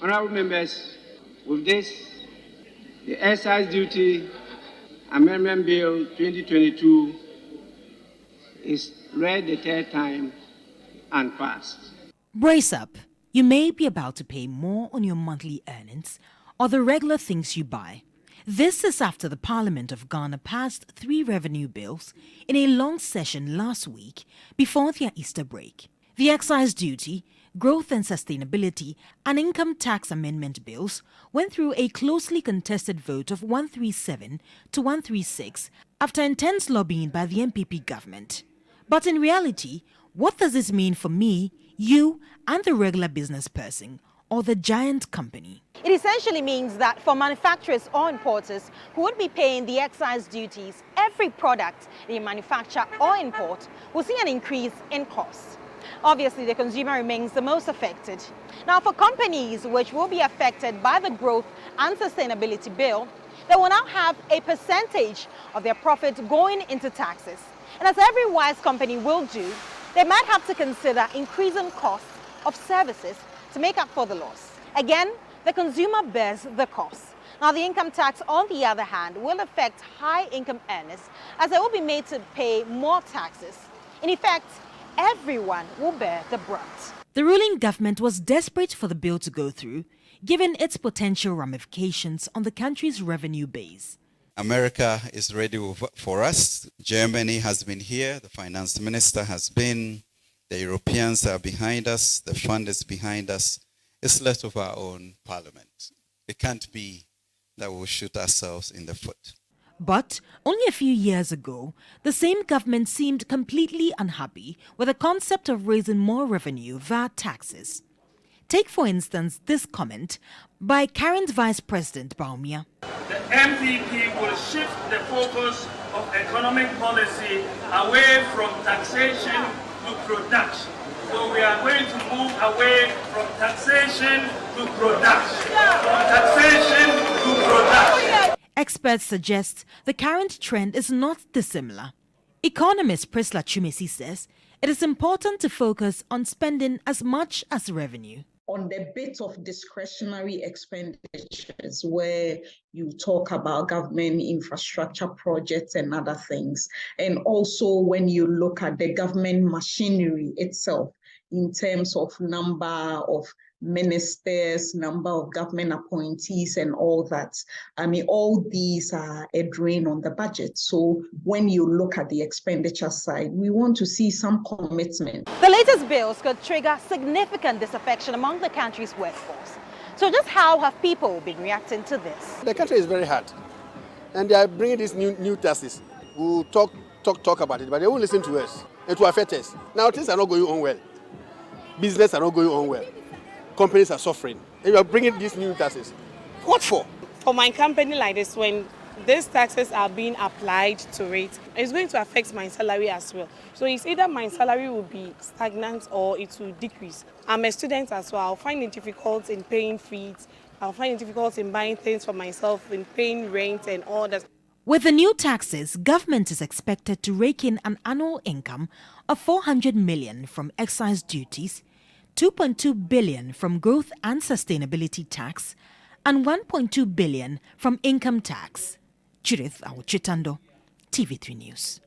Honourable members, with this, the Excise Duty Amendment Bill 2022 is read the third time and passed. Brace up. You may be about to pay more on your monthly earnings or the regular things you buy. This is after the Parliament of Ghana passed 3 revenue bills in a long session last week before their Easter break. The excise duty, growth and sustainability, and income tax amendment bills went through a closely contested vote of 137 to 136 after intense lobbying by the MPP government. But in reality, what does this mean for me, you, and the regular business person, or the giant company? It essentially means that for manufacturers or importers who would be paying the excise duties, every product they manufacture or import will see an increase in costs. Obviously, the consumer remains the most affected. Now, for companies which will be affected by the growth and sustainability bill, they will now have a percentage of their profit going into taxes. And as every wise company will do, they might have to consider increasing costs of services to make up for the loss. Again, the consumer bears the cost. Now, the income tax, on the other hand, will affect high-income earners as they will be made to pay more taxes. In effect, everyone will bear the brunt. The ruling government was desperate for the bill to go through, given its potential ramifications on the country's revenue base. America is ready for us. Germany has been here. The finance minister has been. The Europeans are behind us. The fund is behind us. It's left of our own parliament. It can't be that we'll shoot ourselves in the foot. But only a few years ago, the same government seemed completely unhappy with the concept of raising more revenue via taxes. Take, for instance, this comment by current Vice President Baumia. The MPP will shift the focus of economic policy away from taxation to production. So we are going to move away from taxation to production. From taxation to production. Experts suggest the current trend is not dissimilar. Economist Priscilla Chumesi says it is important to focus on spending as much as revenue. On the bit of discretionary expenditures where you talk about government infrastructure projects and other things, and also when you look at the government machinery itself in terms of number of ministers, number of government appointees and all that. I mean, all these are a drain on the budget. So when you look at the expenditure side, we want to see some commitment. The latest bills could trigger significant disaffection among the country's workforce. So just how have people been reacting to this? The country is very hard, and they are bringing these new taxes. We'll talk about it, but they won't listen to us. It will affect us. Now things are not going on well. Business are not going on well. Companies are suffering. And you are bringing these new taxes. What for? For my company like this, when these taxes are being applied to it, it's going to affect my salary as well. So it's either my salary will be stagnant or it will decrease. I'm a student as well. I'll find it difficult in paying fees. I'll find it difficult in buying things for myself, in paying rent and all that. With the new taxes, government is expected to rake in an annual income of 400 million from excise duties, 2.2 billion from growth and sustainability tax, and 1.2 billion from income tax. Judith Awuchitando, TV3 News.